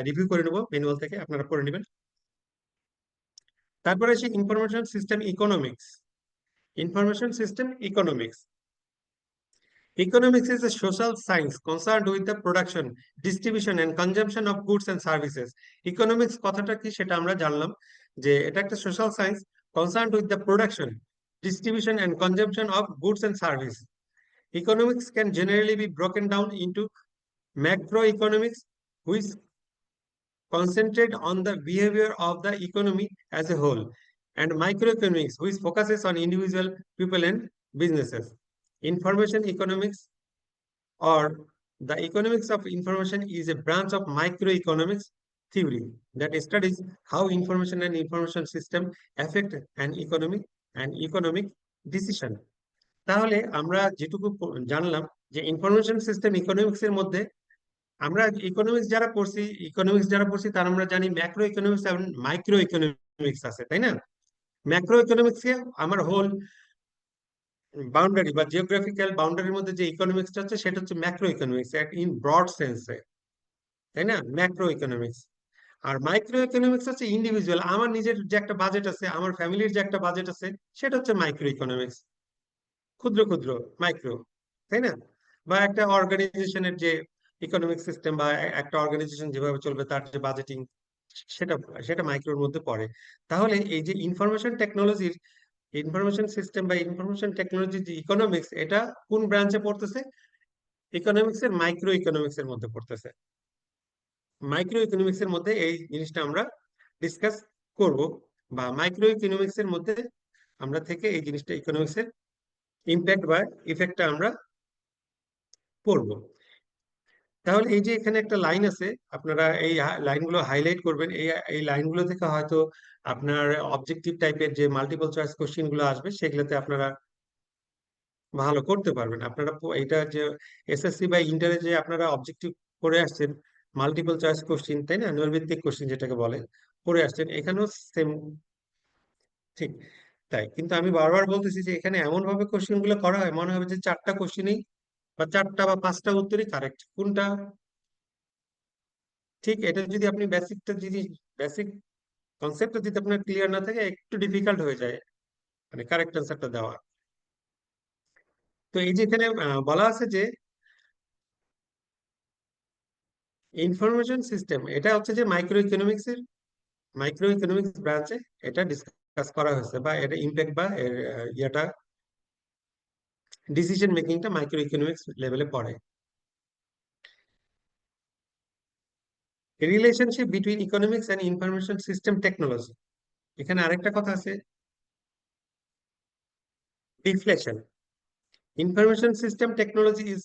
Review করে নেবো manual থেকে, আপনারা পড়ে নেবেন। তারপরে আসি information system economics. Information system economics, economics is a social science concerned with the production, distribution and consumption of goods and services. Economics কথাটা কি সেটা আমরা জানলাম, যে এটা একটা social science concerned with the production, distribution and consumption of goods and service. Economics can generally be broken down into macroeconomics, which concentrate on the behavior of the economy as a whole, and microeconomics, which focuses on individual people and businesses. Information economics, or the economics of information, is a branch of microeconomics theory that studies how information and information system affect an economy and economic decision. তাহলে আমরা যেটুকু জানলাম যে information system economics এর মধ্যে, আমরা economics যারা পড়ছি তার আমরা জানি ম্যাক্রো ইকোনমিক্স এবং মাইক্রো ইকোনমিক্স আছে, তাই না? ম্যাক্রো ইকোনমিক্সে আমার হোল বাউন্ডারি বা জিওগ্রাফিক্যাল বাউন্ডারির মধ্যে যে ইকোনমিক্সটা হচ্ছে সেটা হচ্ছে ম্যাক্রো ইকোনমিক্স ইন ব্রড সেন্সে, তাই না? Macro economics. আর মাইক্রো ইকোনমিক্স হচ্ছে ইন্ডিভিজুয়াল, আমার নিজের যে একটা বাজেট আছে, আমার ফ্যামিলির যে একটা বাজেট আছে, সেটা হচ্ছে মাইক্রো ইকোনমিক্স, ক্ষুদ্র ক্ষুদ্র মাইক্রো, তাই না? বা একটা অর্গানাইজেশনের যে ইকোনমিক সিস্টেম, বা একটা অর্গানাইজেশন যেভাবে চলবে তার যে বাজেটিং, সেটা সেটা মাইক্রোর মধ্যে পড়ে। তাহলে এই যে ইনফরমেশন সিস্টেম বা ইনফরমেশন টেকনোলজি যে ইকোনমিক্স, এটা কোন ব্রাঞ্চে পড়তেছে? ইকোনমিক্স এর মাইক্রো ইকোনমিক্স এর মধ্যে পড়তেছে। মাইক্রো ইকোনমিক্স এর মধ্যে এই জিনিসটা আমরা ডিসকাস করব, বা মাইক্রো ইকোনমিক্স এর মধ্যে আমরা থেকে এই জিনিসটা ইকোনমিক্স এর ইম্প্যাক্ট বা ইফেক্টটা আমরা পড়ব। তাহলে এই যে এখানে একটা লাইন আছে, আপনারা এই লাইনগুলো হাইলাইট করবেন। এই লাইনগুলো থেকে হয়তো আপনার অবজেক্টিভ টাইপের যে মাল্টিপল চয়েস কোশ্চেন গুলো আসবে, সেগুলোতে আপনারা ভালো করতে পারবেন। আপনারা এটা যে এসএসসি বা ইন্টারে যে আপনারা অবজেক্টিভ করে আসছেন, মাল্টিপল চয়েস কোশ্চেন, তাই না, নৈর্ভিত্তিক কোশ্চেন যেটাকে বলে, করে আসছেন, এখানেও সেম ঠিক তাই। কিন্তু আমি বারবার বলতেছি যে এখানে এমন ভাবে কোশ্চেন গুলো করা হয়, মনে হবে যে চারটা কোশ্চেনই বা চারটা বা পাঁচটা উত্তরই কারেক্ট। কোনটা ঠিক, এটা যদি আপনি বেসিক কনসেপ্টটা যদি আপনার ক্লিয়ার না থাকে, একটু ডিফিকাল্ট হয়ে যায় মানে কারেক্ট অ্যান্সারটা দেওয়া। তো এই যে এখানে বলা আছে যে ইনফরমেশন সিস্টেম, এটা হচ্ছে যে মাইক্রো ইকোনমিক্স ব্রাঞ্চে এটা ডিসকাস করা হয়েছে, বা এটা ইম্প্যাক্ট বা এর ইয়েটা ডিসিশন মেকিংটা মাইক্রো ইকোনমিক্স লেভেলে পড়ে। Relationship between economics and information system technology, এখানে আরেকটা কথা আছে, deflation. Information system technology is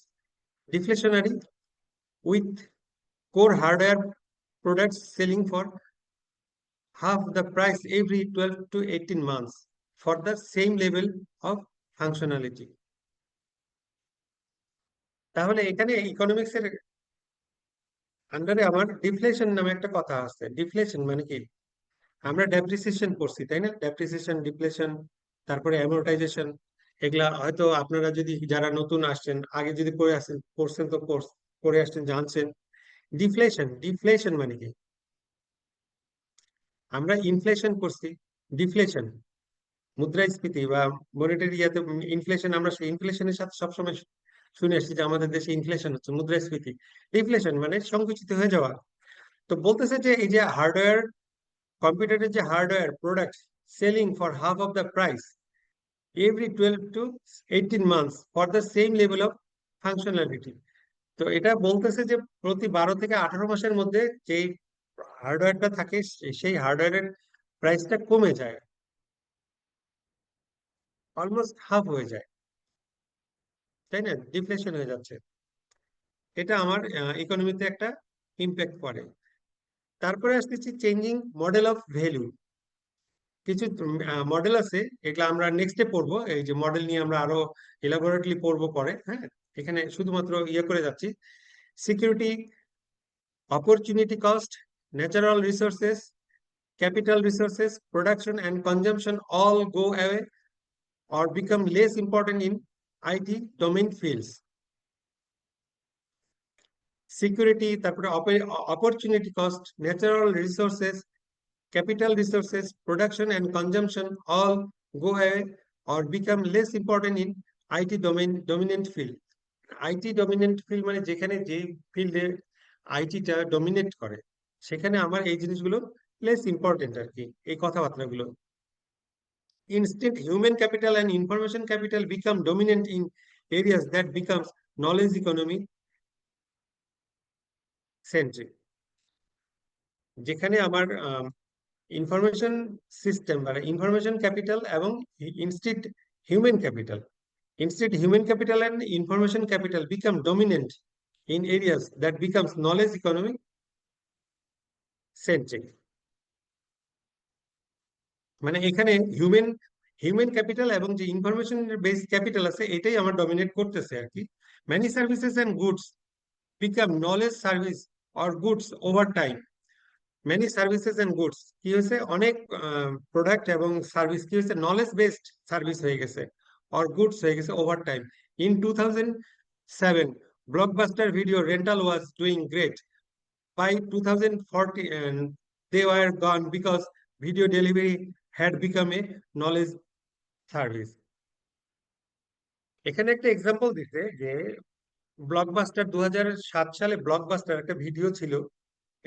deflationary, with core hardware products selling for half the price every 12 to 18 months for the same level of functionality. তাহলে এখানে economics এর আন্ডারে আমার deflation নামে একটা কথা আছে। ডিফ্লেশন মানে কি? আমরা ডেপ্রিসিয়েশন করছি, তাই না? ডেপ্রিসিয়েশন, ডিফ্লেশন, তারপরে অ্যামোর্টাইজেশন, এগুলা হয়তো আপনারা যদি যারা নতুন আসছেন, আগে যদি পড়ে আসছেন, পড়ছেন তো কোর্স করে আসছেন, জানছেন। ডিফ্লেশন মানে কি? আমরা ইনফ্লেশন করছি, ডিফ্লেশন মুদ্রাস্ফীতি বা মনিটারি ইয়াতে ইনফ্লেশন, আমরা ইনফ্লেশনের সাথে সবসময় শুনে আসছি যে আমাদের দেশে ইনফ্লেশন হচ্ছে, মুদ্রাস্ফীতি। ডিফ্লেশন মানে সংকুচিত হয়ে যাওয়া। তো বলতেছে যে এই যে হার্ডওয়্যার, কম্পিউটারের যে hardware product selling for half of the price every 12 to 18 months for the same level of functionality. তো এটা বলতেছে যে প্রতি 12 থেকে 18 মাসের মধ্যে যেই হার্ডওয়্যারটা থাকে, সেই হার্ডওয়্যারের প্রাইসটা কমে যায়, অলমোস্ট হাফ হয়ে যায়, তাই না? ডিফ্লেশন হয়ে যাচ্ছে। এটা আমার ইকোনমিতে একটা ইম্প্যাক্ট পড়ে। তারপরে আসতেছি চেঞ্জিং মডেল অফ ভ্যালু। কিছু মডেল আছে, এগুলো আমরা নেক্সটে পড়বো। এই যে মডেল নিয়ে আমরা আরো এলাবোরেটলি পড়বো পরে, হ্যাঁ। এখানে শুধুমাত্র ইয়ে করে যাচ্ছি। Security, opportunity cost, natural resources, capital resources, production and consumption all go away or become less important in IT domain fields. Security, তারপরে opportunity cost, natural resources, capital resources, production and consumption all go away or become less important in IT dominant field. IT dominant field মানে যেখানে যে ফিল্ডে আইটিটা dominate করে সেখানে আমার এই জিনিসগুলো লেস ইম্পর্টেন্ট আর কি, এই কথাবার্তাগুলো। Instead, human capital and information capital become dominant in areas that becomes knowledge economy centric, যেখানে আমার ইনফরমেশন সিস্টেম মানে ইনফরমেশন ক্যাপিটাল এবং instead human capital human capital and information capital become dominant in areas that becomes knowledge economy centric। মানে এখানে human human capital এবং যে information base capital আছে এটাই আমার ডমিনেট করতেছে আর কি। many services and goods become knowledge service or goods over time। many services and goods কি হয়েছে, অনেক প্রোডাক্ট এবং সার্ভিস কি হয়েছে, নলেজ বেসড সার্ভিস হয়ে গেছে or goods হয়ে গেছে over time. in 2007 blockbuster video rental was doing great. By 2040 and they were gone because video delivery had become a knowledge service। এখানে একটা এক্সাম্পল দিতে যে ব্লকবাস্টার 2007 সালে ব্লকবাস্টার একটা ভিডিও ছিল,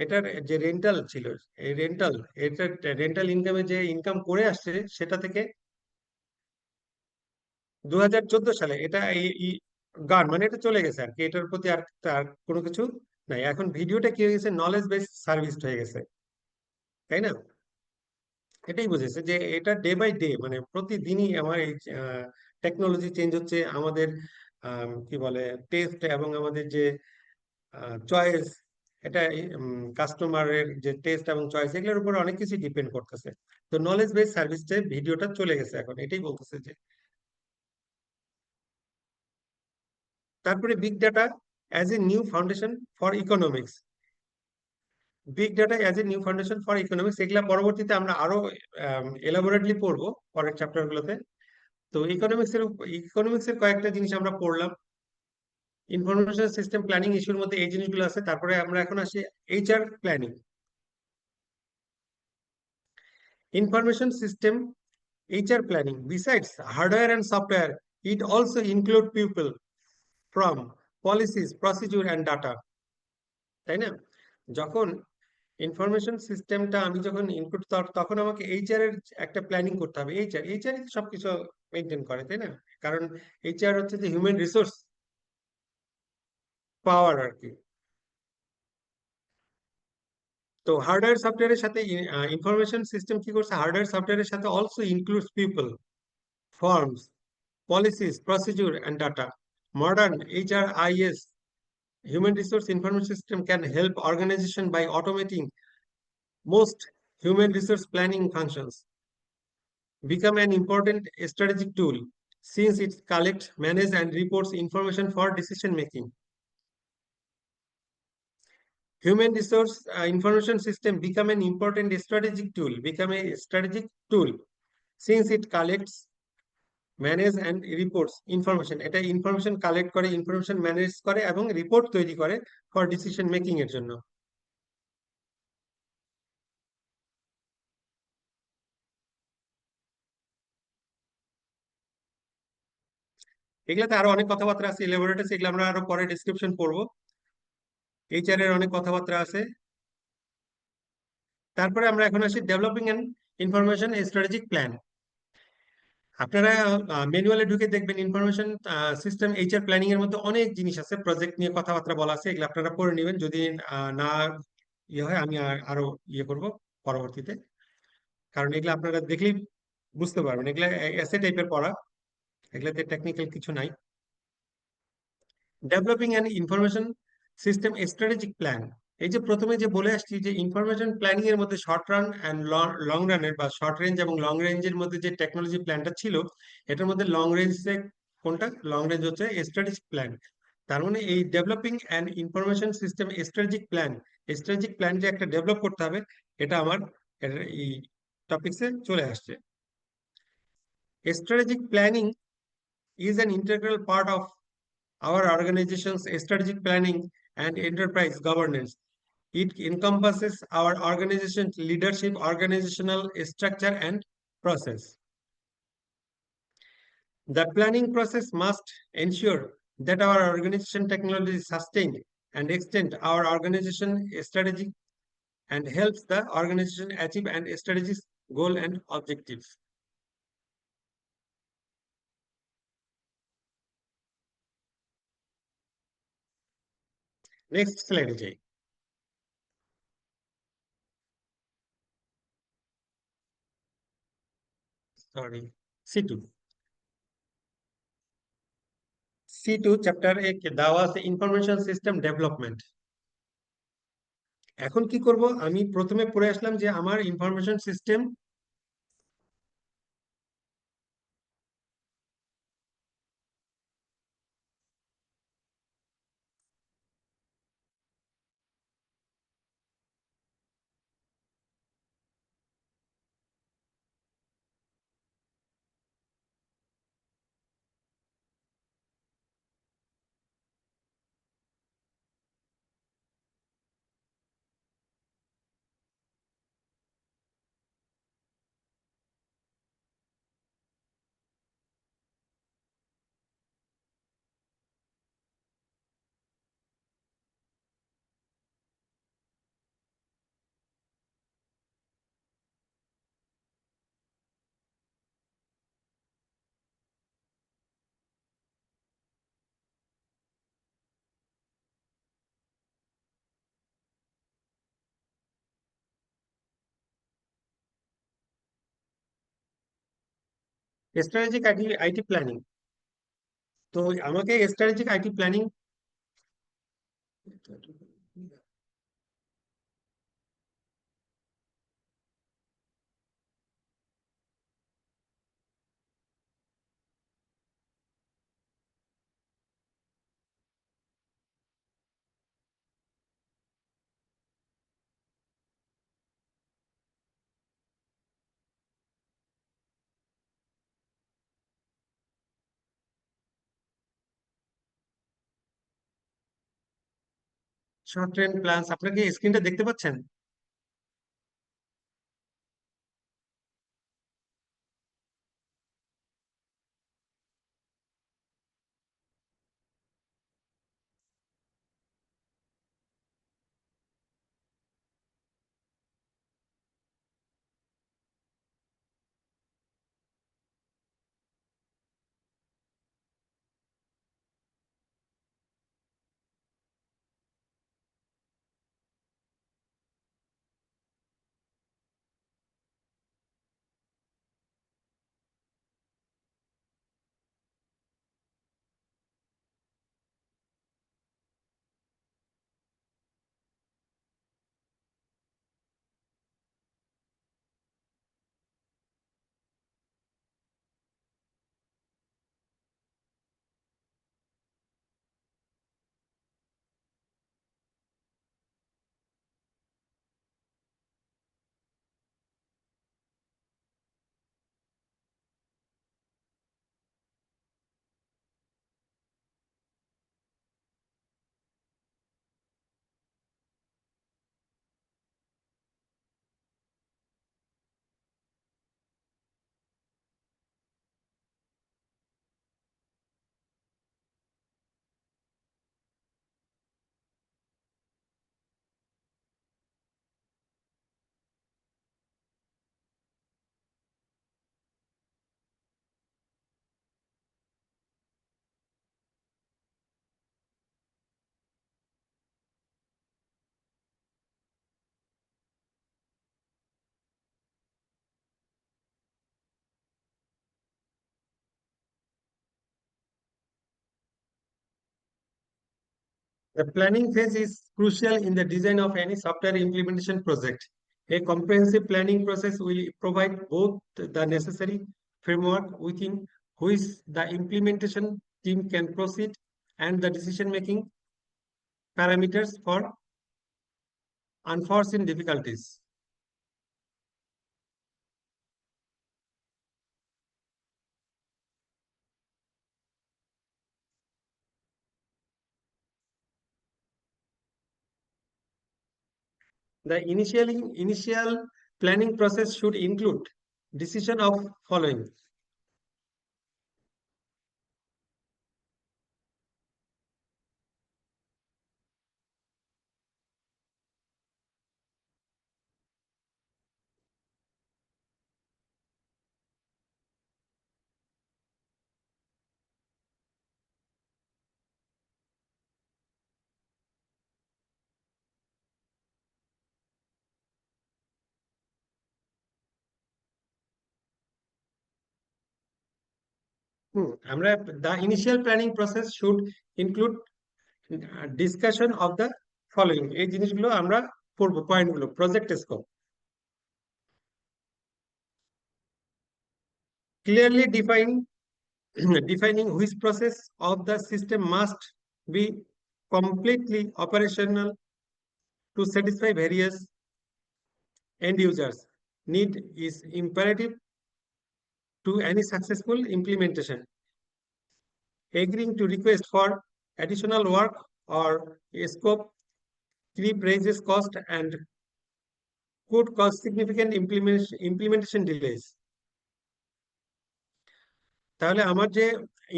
এটার যে রেন্টাল ছিল, এই রেন্টাল এটা রেন্টাল ইনকামে যে ইনকাম করে আসছে সেটা থেকে 2014 সালে এটা গান মানে এটা চলে গেছে আর কি, এটার প্রতি আর তার কোনো কিছু নাই। এখন ভিডিওটা কি হয়ে গেছে, নলেজ বেস সার্ভিস হয়ে গেছে, তাই না? এটাই বুঝেছে যে এটা ডে বাই ডে মানে প্রতিদিনই আমার এই টেকনোলজি চেঞ্জ হচ্ছে, আমাদের কি বলে টেস্ট এবং আমাদের যে চয়েস, এটা কাস্টমারের যে টেস্ট এবং চয়েস এগুলোর উপর অনেক কিছু ডিপেন্ড করতেছে। তো নলেজ বেস সার্ভিসটা ভিডিওটা চলে গেছে এখন, এটাই বলতেছে যে। তারপরে big data as a new foundation for economics. Big data as a new foundation for economics এগুলা পরবর্তীতে আমরা আরো এলাবোরেটলি পড়বো পরের চ্যাপ্টার গুলোতে। তো ইকোনমিক্স এর কয়েকটা জিনিস আমরা পড়লাম। ইনফরমেশন সিস্টেম প্ল্যানিং ইস্যুর মধ্যে এই জিনিসগুলো আছে। তারপরে আমরা এখন আসি HR planning. Information system HR planning, besides hardware and software, it also include people from policies, procedure and data, তাই না? যখন ইনফরমেশন সিস্টেমটা আমি যখন ইনপুট, তখন আমাকে এইচআর এর একটা প্ল্যানিং করতে হবে। এইচআর সবকিছু মেনটেন করে, তাই না? কারণ এইচআর হচ্ছে যে হিউম্যান রিসোর্স পাওয়ার আর কি। তো হার্ডওয়্যার সফটওয়্যারের সাথে ইনফরমেশন সিস্টেম কি করছে, হার্ডওয়্যার সফটওয়্যারের সাথে also includes people, forms, policies, procedure, and data. Modern HRIS, human resource information system, can help organization by automating most human resource planning functions, become an important strategic tool since it collects, manages, and reports information for decision making. Human resource information system become an important strategic tool since it collects, manage and reports information. এটা information collect করে, information manage করে এবং report তৈরি করে for decision making এর জন্য। এগুলাতে আরো অনেক কথাবার্তা আছে, ইলাবোরেটস, এগুলো আমরা আরো পরে ডিসক্রিপশন পড়বো। এইচআর এর অনেক কথাবার্তা আছে। তারপরে আমরা এখন আসি developing and information strategic plan. আপনারা ম্যানুয়ালে ঢুকে দেখবেন ইনফরমেশন সিস্টেম এইচআর প্ল্যানিং এর মধ্যে অনেক জিনিস আছে, প্রজেক্ট নিয়ে কথাবার্তা বলা আছে, এগুলো আপনারা পড়ে নেবেন। যদি না ইয়ে হয় আমি আরো ইয়ে করব পরবর্তীতে, কারণ এগুলো আপনারা দেখলেই বুঝতে পারবেন, এগুলো এসে টাইপের পড়া, এগুলোতে টেকনিক্যাল কিছু নাই। Developing an information system strategic plan, এই যে প্রথমে যে বলে আসছি যে ইনফরমেশন প্ল্যানিং এর মধ্যে শর্ট রান অ্যান্ড লং রানের বা শর্ট রেঞ্জ এবং লং রেঞ্জের মধ্যে যে টেকনোলজি প্ল্যানটা ছিল, এটার মধ্যে লং রেঞ্জে কোনটা, লং রেঞ্জ হচ্ছে স্ট্র্যাটেজিক প্ল্যান। তার মানে এই developing and information system strategic plan যে একটা ডেভেলপ করতে হবে, এটা আমার এই টপিকসে চলে আসছে। Strategic planning is an integral part of our organization's strategic planning and enterprise governance. It encompasses our organization leadership, organizational structure, and process. The planning process must ensure that our organization technology sustain and extend our organization strategy and helps the organization achieve and strategies, goal and objectives. Next slide, Jay. Sorry. C2. C2 chapter 1 দেওয়া আছে information system development. এখন কি করব, আমি প্রথমে পড়ে আসলাম যে আমার information system strategic IT planning. তো আমাকে strategic IT planning short range plans, আপনাকে স্ক্রিনটা দেখতে পাচ্ছেন? The planning phase is crucial in the design of any software implementation project. A comprehensive planning process will provide both the necessary framework within which the implementation team can proceed and the decision-making parameters for unforeseen difficulties. The initial planning process should include decision of following. আমরা the initial planning process should include discussion of the following, এই জিনিসগুলো আমরা পড়বো পয়েন্টগুলো। Project scope, clearly defining which process of the system must be completely operational to satisfy various end users need is imperative to any successful implementation. Agreeing to request for additional work or scope creep raises cost and could cause significant implementation delays. তাহলে আমার যে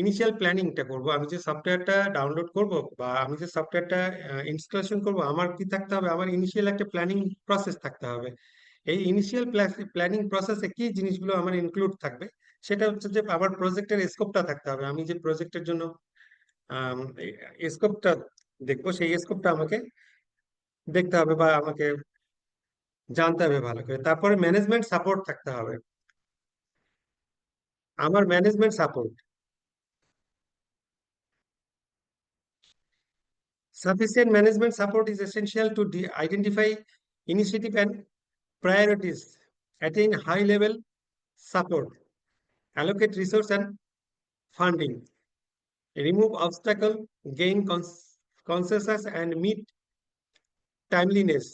initial প্ল্যানিংটা করব, আমি যে সফটওয়্যারটা download করব বা আমি যে সফটওয়্যারটা ইনস্টলেশন করব, আমার কি থাকতে হবে? আমার ইনিশিয়াল একটা প্ল্যানিং প্রসেস থাকতে হবে। এই ইনিশিয়াল প্ল্যানিং প্রসেসে কি জিনিসগুলো আমার ইনক্লুড থাকবে, সেটা হচ্ছে যে আমার প্রজেক্টের স্কোপটা থাকতে হবে। আমি যে প্রজেক্টের জন্য স্কোপটা দেখবো, সেই স্কোপটা আমাকে দেখতে হবে বা আমাকে জানতে হবে ভালো করে। তারপরে ম্যানেজমেন্ট সাপোর্ট থাকতে হবে, আমার management support. Sufficient management support is essential to identify initiative and priorities, attain high level support, allocate resource and funding, remove obstacle, gain consensus and meet timeliness.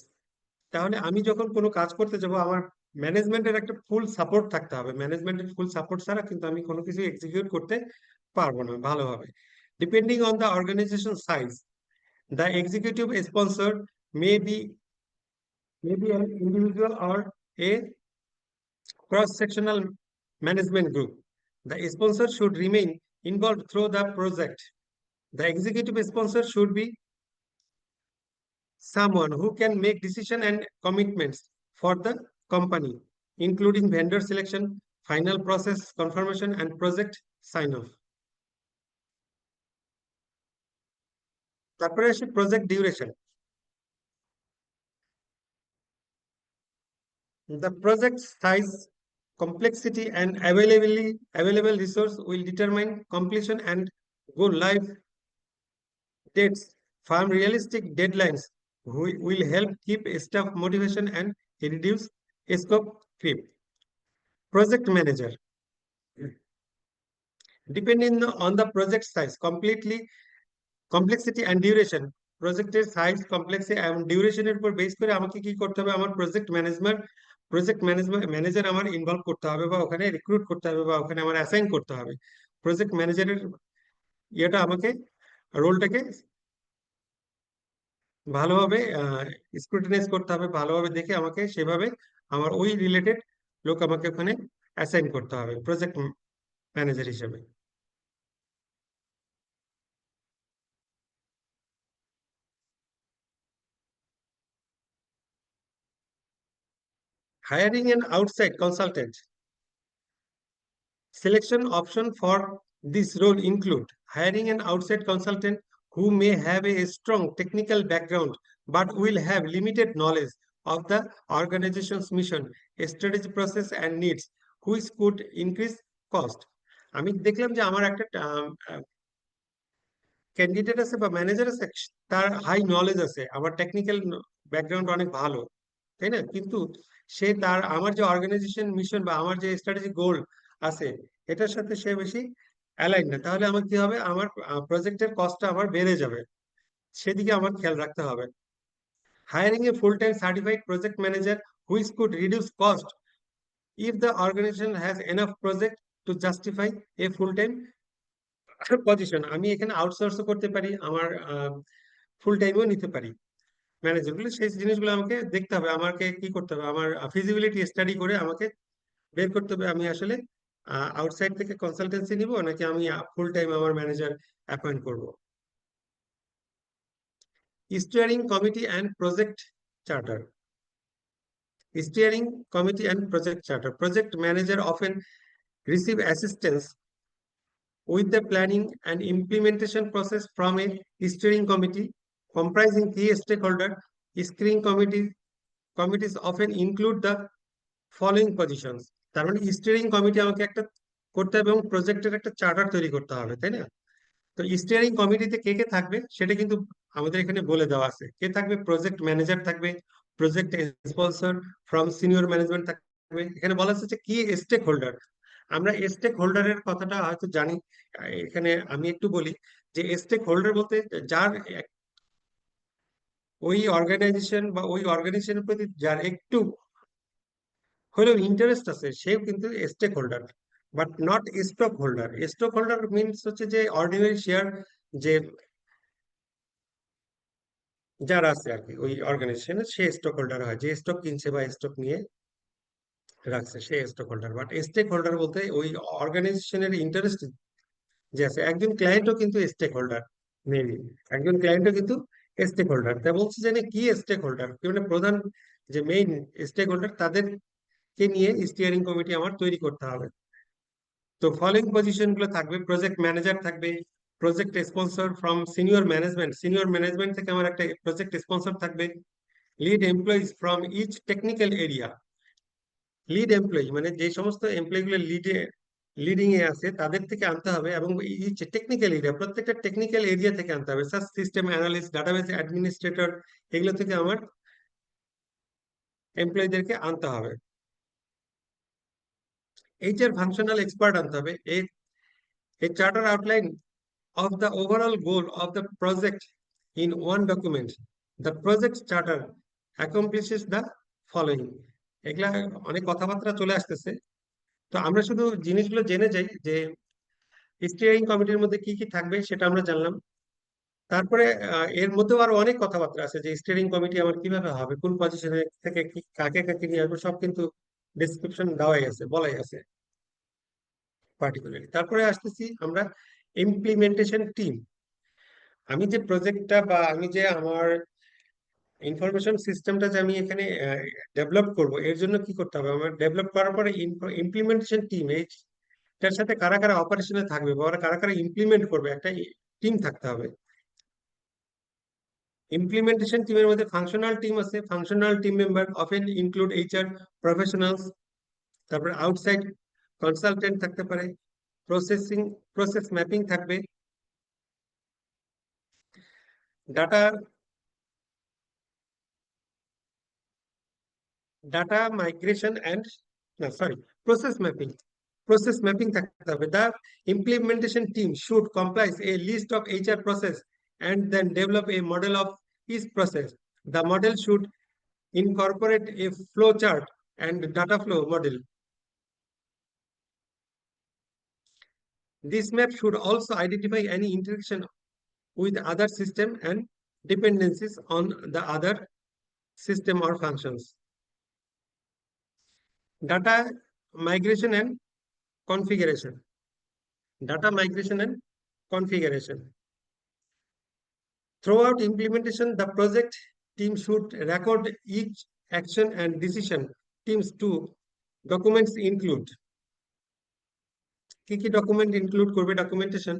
তাহলে আমি যখন কোনো কাজ করতে যাব, আমার ম্যানেজমেন্টের একটা ফুল সাপোর্ট থাকতে হবে। ম্যানেজমেন্টের ফুল সাপোর্ট ছাড়া কিন্তু আমি কোনো কিছু এক্সিকিউট করতে পারবো না ভালোভাবে। Depending on the organization size, the executive sponsor may be an individual or a cross-sectional management group. The sponsor should remain involved through the project. The executive sponsor should be someone who can make decisions and commitments for the company, including vendor selection, final process confirmation, and project sign-off. তারপরে আসে project duration. The project size, complexity, and available resource will determine completion and go live dates. Firm realistic deadlines will help keep staff motivation and reduce scope creep. Project manager, depending on the project size, complexity and duration, প্রজেক্টের size, complexity এবং ডিউরেশনের উপর base করে আমাকে কি করতে হবে? আমার project manager আমার ইনভলভ করতে হবে বা ওখানে রিক্রুট করতে হবে বা ওখানে আমার অ্যাসাইন করতে হবে। প্রজেক্ট ম্যানেজারের ইয়েটা আমাকে, রোলটাকে ভালোভাবে স্ক্রুটিনাইজ করতে হবে, ভালোভাবে দেখে আমাকে সেভাবে আমার ওই রিলেটেড লোক আমাকে ওখানে অ্যাসাইন করতে হবে প্রজেক্ট ম্যানেজার হিসেবে। Hiring an outside consultant. Selection option for this role include hiring an outside consultant who may have a strong technical background but will have limited knowledge of the organization's mission, strategy, process, and needs, which could increase cost. আমি দেখলাম যে আমার একটা candidate আছে বা manager আছে, তার high knowledge আছে, আমার টেকনিক্যাল ব্যাকগ্রাউন্ড অনেক ভালো, তাই না? কিন্তু সে তার আমার যে অর্গানাইজেশন মিশন বা আমার যে স্ট্র্যাটেজি গোল আছে, এটার সাথে সে বেশি অ্যালাইন না। তাহলে আমার কি হবে? আমার প্রজেক্টের কস্টটা আমার বেড়ে যাবে, সেদিকে আমার খেয়াল রাখতে হবে। Hiring A full time certified project manager which could reduce cost if the organization has enough project to justify a full time position. আমি এখানে আউটসোর্সও করতে পারি, আমার ফুল টাইমও নিতে পারি। ম্যানেজারগুলো, সেই জিনিসগুলো আমাকে দেখতে হবে, আমাকে কি করতে হবে, আমার ফিজিবিলিটি স্টাডি করে আমাকে বের করতে হবে আমি আসলে আউটসাইড থেকে কনসালটেন্সি নিব নাকি আমি ফুল টাইম আমার ম্যানেজার অ্যাপয়েন্ট করব। Steering committee and project charter. Steering committee and project charter. Project manager often receive assistance with the planning and implementation process from a steering committee comprising key stakeholder. Steering committees often include the following positions. তার মানে steering committee আমাকে একটা করতে হবে এবং প্রজেক্টের একটা charter তৈরি করতে হবে, তাই না? তো স্টিয়ারিং কমিটিতে কে কে থাকবে সেটা কিন্তু আমাদের এখানে বলে দেওয়া আছে। কে থাকবে? প্রজেক্ট ম্যানেজার থাকবে, project sponsor from senior management থাকবে। এখানে বলা আছে যে কি স্টেক হোল্ডার। আমরা স্টেক হোল্ডারের কথাটা হয়তো জানি, এখানে আমি একটু বলি যে স্টেক হোল্ডার বলতে যার ওই অর্গানাইজেশন বা ওই অর্গানাইজেশনের প্রতি যার একটু হলেও ইন্টারেস্ট আছে সেও কিন্তু stake holder, but not stock holder. Stock holder means হচ্ছে যে অর্ডিনারি শেয়ার, যে যারা আছে আর কি ওই অর্গানাইজেশনে, সে স্টক হোল্ডার হয়, যে স্টক কিনছে বা স্টক নিয়ে রাখছে সে stock holder. But stake holder বলতে ওই অর্গানাইজেশনের ইন্টারেস্ট যে আছে, একজন ক্লায়েন্টও কিন্তু স্টেক হোল্ডার, মেবি একজন ক্লায়েন্টও কিন্তু স্টেক হোল্ডার। তা বলছে যে কি স্টেক হোল্ডার, মানে প্রধান যে মেইন স্টেক হোল্ডার তাদেরকে নিয়ে স্টিয়ারিং কমিটি আমার তৈরি করতে হবে। তো ফলোইং পজিশন গুলো থাকবে: প্রজেক্ট ম্যানেজার থাকবে, project sponsor from senior management থেকে আমার একটা প্রজেক্ট স্পন্সর থাকবে, lead employees from each technical area. Lead employee মানে যে সমস্ত এমপ্লয়ি গুলো লিডিং এ আছে তাদের থেকে আনতে হবে, এবং ইচ টেকনিক্যাল এরিয়া, প্রত্যেকটা টেকনিক্যাল এরিয়া থেকে আনতে হবে। Search system analyst, database administrator, এগুলো থেকে আমার এমপ্লয়ীদেরকে আনতে হবে। এইচআর ফাংশনাল এক্সপার্ট আনতে হবে। A charter outline of the overall goal of the project in one document. The project charter accomplishes the following. এগুলা অনেক কথাবার্তা চলে আসতেছে, তো আমরা শুধু জিনিসগুলো জেনে যাই যে স্টিয়ারিং কমিটির মধ্যে কি কি থাকবে সেটা আমরা জানলাম। তারপরে এর মধ্যেও আরো অনেক কথাবার্তা আছে যে স্টিয়ারিং কমিটি আমার কিভাবে হবে, কোন পজিশনে থেকে কি কাকে কাকে নিয়ে আসবে, সব কিন্তু ডেসক্রিপশন দেওয়াই আছে, বলাই আছে পার্টিকুলারলি। তারপরে আসতেছি আমরা ইমপ্লিমেন্টেশন টিম। আমি যে প্রজেক্টটা বা আমি যে আমার ইনফরমেশন সিস্টেমটা যে আমি এখানে ডেভেলপ করব, এর জন্য কি করতে হবে? আমার ডেভেলপ করার পরে ইমপ্লিমেন্টেশন টিম, এইটার সাথে কারা কারা অপারেশনে থাকবে বা ওরা কারা কারা ইমপ্লিমেন্ট করবে, একটা টিম থাকতে হবে। ইমপ্লিমেন্টেশন টিমের মধ্যে ফাংশনাল টিম আছে, functional team member often include HR professionals, তারপরে আউটসাইড কনসালটেন্ট থাকতে পারে, প্রসেসিং প্রসেস ম্যাপিং থাকবে, ডাটা ডাটা মাইগ্রেশন অ্যান্ড, না সরি, প্রসেস ম্যাপিং থাকতে হবে। The implementation team should comprise a list of HR process and then develop a model of each process. The model should incorporate a flow chart and data flow model. This map should also identify any interaction with other system and dependencies on the other system or functions. Data migration and configuration. Data migration and configuration. Throughout implementation, the project team should record each action and decision. Teams to documents include. কি কি document include করবে? Documentation.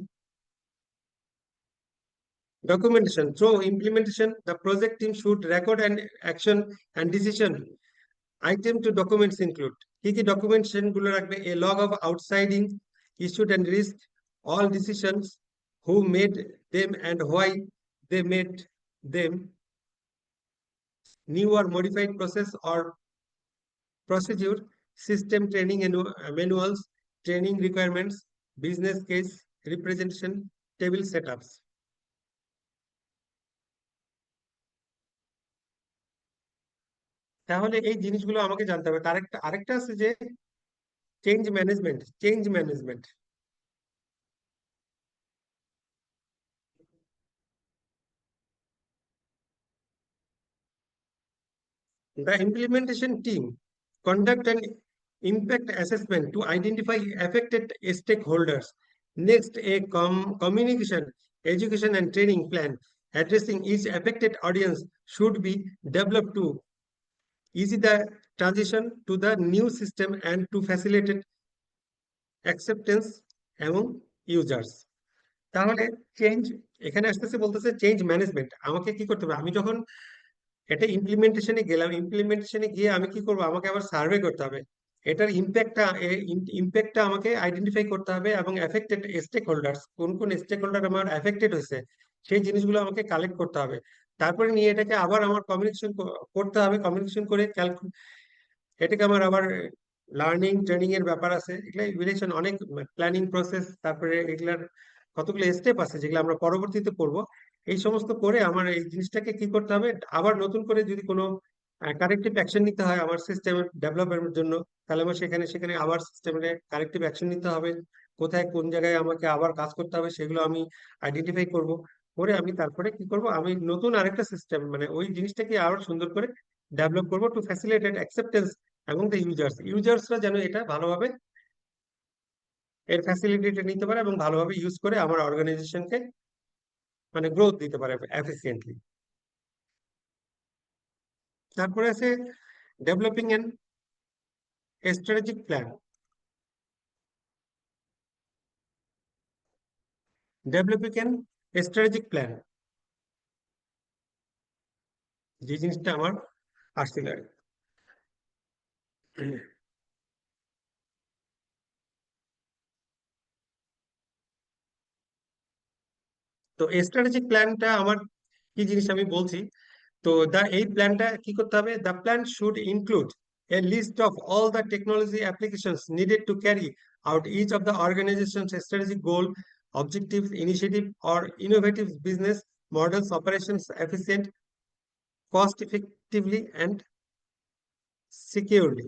Through implementation, the project team should record an action and decision. Item to documents include. কি কি documentation গুলো রাখবে? A log of outstanding, issued and risk, all decisions, who made them and why they made them, new or modified process or procedure, system training and manuals, training requirements, business case representation, table setups. তাহলে এই জিনিসগুলো আমাকে জানতে হবে। তার আরেকটা আছে যে change management. The implementation team conduct an impact assessment to identify affected stakeholders. Next, a communication, education, and training plan addressing each affected audience should be developed to ease the transition to the new system and to facilitate acceptance among users. তাহলে change এখানে আসতেছে, বলতেছে change management আমাকে কি করতে হবে। আমি যখন এটা ইমপ্লিমেন্টেশনে গেলাম, ইমপ্লিমেন্টেশনে গিয়ে আমি কি করব, আমাকে আবার সার্ভে করতে হবে, এটার ইম্প্যাক্টটা আমাকে আইডেন্টিফাই করতে হবে, এবং এফেক্টেড স্টেক হোল্ডার্স, কোন কোন স্টেক হোল্ডার আমার এফেক্টেড হয়েছে সেই জিনিসগুলো আমাকে কালেক্ট করতে হবে। তারপরে নিয়ে এটাকে আবার আমার কমিউনিকেশন করতে হবে, কমিউনিকেশন করে এটাকে আমার আবার লার্নিং ট্রেনিং এর ব্যাপার আছে, এগুলা রিলেশন অনেক প্ল্যানিং প্রসেস, তারপরে এগুলার কতগুলো স্টেপ আছে যেগুলো আমরা পরবর্তীতে করব। এই সমস্ত করে আমার এই জিনিসটাকে কি করতে হবে, আবার নতুন করে যদি কোনো কারেক্টিভ অ্যাকশন নিতে হয় আমার সিস্টেম ডেভেলপমেন্টের জন্য, তাহলে আমার সেখানে সেখানে আবার সিস্টেমের কারেক্টিভ অ্যাকশন নিতে হবে। কোথায় কোন জায়গায় আমাকে আবার কাজ করতে হবে সেগুলো আমি আইডেন্টিফাই করব। করে আমি তারপরে কি করব, আমি নতুন আরেকটা সিস্টেম মানে ওই জিনিসটাকে আরো সুন্দর করে ডেভেলপ করব টু ফ্যাসিলিটেট অ্যাকসেপ্টেন্স এবং দ্য ইউজার্সরা যেন এটা ভালোভাবে এর ফ্যাসিলিটিটা নিতে পারে এবং ভালোভাবে ইউজ করে আমার অর্গানাইজেশনকে মানে গ্রোথ দিতে পারে এফিসিয়েন্টলি। তারপরে আছে developing N strategic plan. Developing N strategic plan, যে জিনিসটা আমার আসছিল আর কি। তো স্ট্র্যাটেজিক প্ল্যানটা আমার কি জিনিস আমি বলছি। তো এই প্ল্যানটা কি করতে হবে, the plan should include a list of all the technology applications needed to carry out each of the organization's strategic goal, objectives, initiative, or innovative business models, operations efficient, cost effectively, and securely.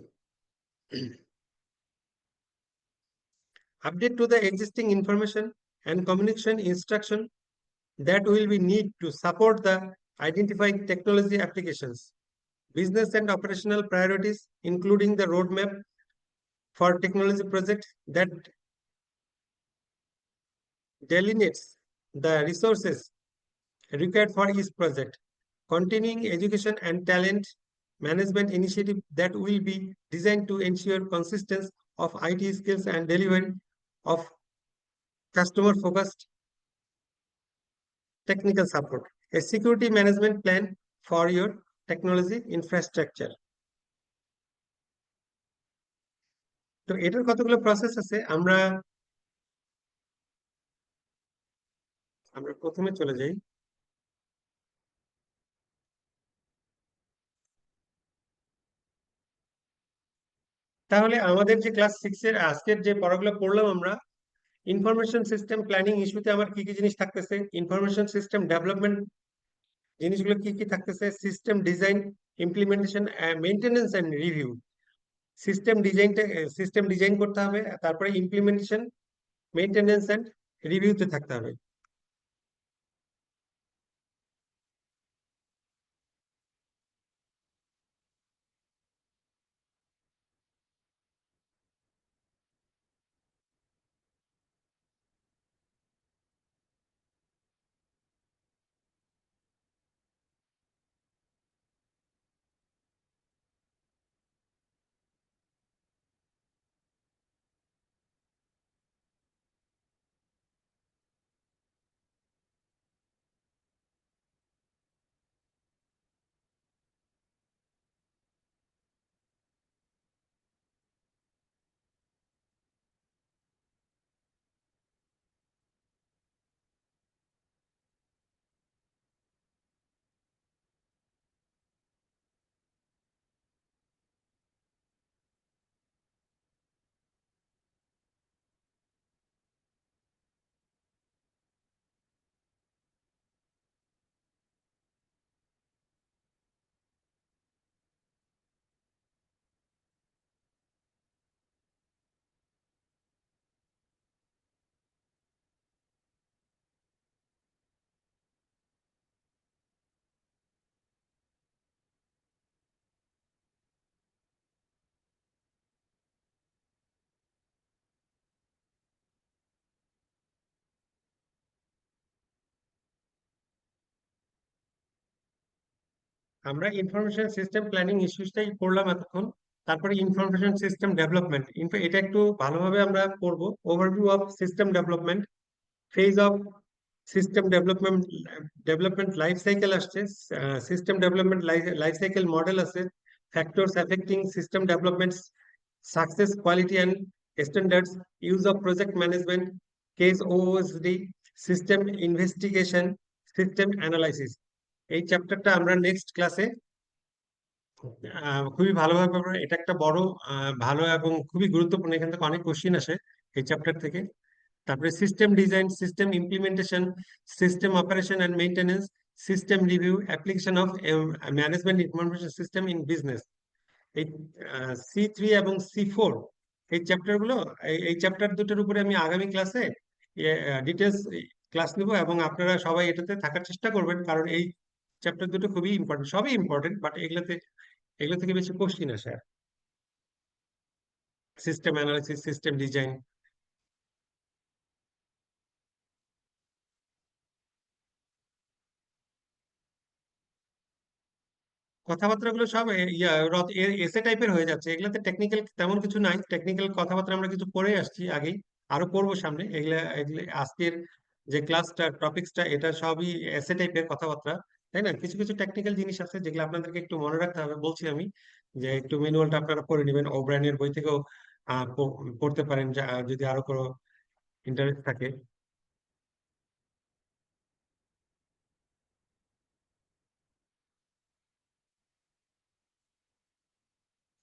Update to the existing information and communication instruction that will be need to support the identified technology applications, business and operational priorities, including the roadmap for technology projects that delineates the resources required for each project, continuing education and talent management initiative that will be designed to ensure consistency of IT skills and delivery of customer focused technical support, a security management plan for your technology infrastructure. তো এটার কতগুলো process আছে, আমরা আমরা প্রথমে চলে যাই। তাহলে আমাদের যে ক্লাস সিক্স এর আজকের যে পড়াগুলো পড়লাম আমরা, ইনফরমেশন সিস্টেম প্ল্যানিং ইস্যুতে আমার কি কি জিনিস থাকতেছে, ইনফরমেশন সিস্টেম ডেভেলপমেন্ট জিনিসগুলো কি কি থাকতেছে, system design, implementation, maintenance and review. System design করতে হবে, তারপরে ইমপ্লিমেন্টেশন, মেইনটেনেন্স এন্ড রিভিউতে থাকতে হবে। আমরা ইনফরমেশন সিস্টেম প্ল্যানিং ইস্যুসটাই পড়লাম এতক্ষণ। তারপরে ইনফরমেশন সিস্টেম ডেভেলপমেন্ট, এটা একটু ভালোভাবে আমরা পড়বো। Overview of system development, phase of system development life cycle আসছে, system development life cycle model আছে, factors affecting system development success, quality and standards, use of project management, case ওএসডি, system investigation, system analysis. এই চ্যাপ্টারটা আমরা next ক্লাসে খুবই ভালোভাবে পড়বো। এটা একটা বড় ভালো এবং খুবই গুরুত্বপূর্ণ, এখান থেকে অনেক কোশ্চিন আসে এই চ্যাপ্টার থেকে। তারপরে system design, system implementation, system operation and maintenance, system review, application of management information system in business. এই C3 এবং C4 এই চ্যাপ্টার গুলো, এই চ্যাপ্টার দুটোর উপরে আমি আগামী ক্লাসে ডিটেলস ক্লাস নিব, এবং আপনারা সবাই এটাতে থাকার চেষ্টা করবেন, কারণ এই চ্যাপ্টার দুটো খুবই ইম্পর্টেন্ট। সবই ইম্পর্টেন্ট, বাট এগুলো থেকে বেশি কোশ্চিন আসে। সিস্টেম অ্যানালিসিস, সিস্টেম ডিজাইন, কথাবার্তা গুলো সব এসে টাইপের হয়ে যাচ্ছে। এগুলাতে টেকনিক্যাল তেমন কিছু নাই, টেকনিক্যাল কথাবার্তা আমরা কিছু পড়ে আসছি আগেই, আরো পড়বো সামনে। এগুলা এগুলা আজকের যে ক্লাসটা টপিক্সটা, এটা সবই এসে টাইপের কথাবার্তা, তাই না? কিছু কিছু টেকনিক্যাল জিনিস আছে যেগুলো আপনাদেরকে একটু মনে রাখতে হবে। বলছি আমি যে একটু ম্যানুয়ালটা আপনারা পড়ে নেবেন, ওব্রায়নের বই থেকেও পড়তে পারেন, যদি আরো কোনো ইন্টারেস্ট থাকে।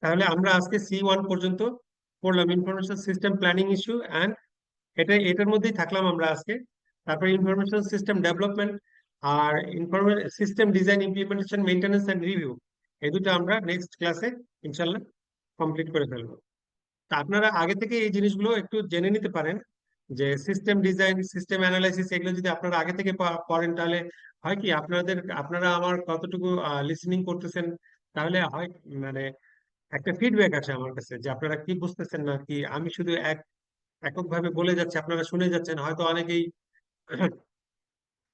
তাহলে আমরা আজকে C1 পর্যন্ত পড়লাম, information system planning issue and এটার মধ্যেই থাকলাম আমরা আজকে। তারপরে ইনফরমেশন সিস্টেম ডেভেলপমেন্ট আর information system design, implementation, maintenance and review, এই দুটো আমরা নেক্সট ক্লাসে ইনশাল্লাহ কমপ্লিট করে ফেলবো। তা আপনারা আগে থেকে এই জিনিসগুলো একটু জেনে নিতে পারেন, যে সিস্টেম ডিজাইন, সিস্টেম অ্যানালাইসিস, এগুলো যদি আপনারা আগে থেকে পড়েন, তাহলে হয় কি, আপনারা আমার কতটুকু লিসেনিং করতেছেন, তাহলে হয় মানে একটা ফিডব্যাক আসে আমার কাছে যে আপনারা কি বুঝতেছেন না কি, আমি শুধু এককভাবে বলে যাচ্ছি, আপনারা শুনে যাচ্ছেন। হয়তো অনেকেই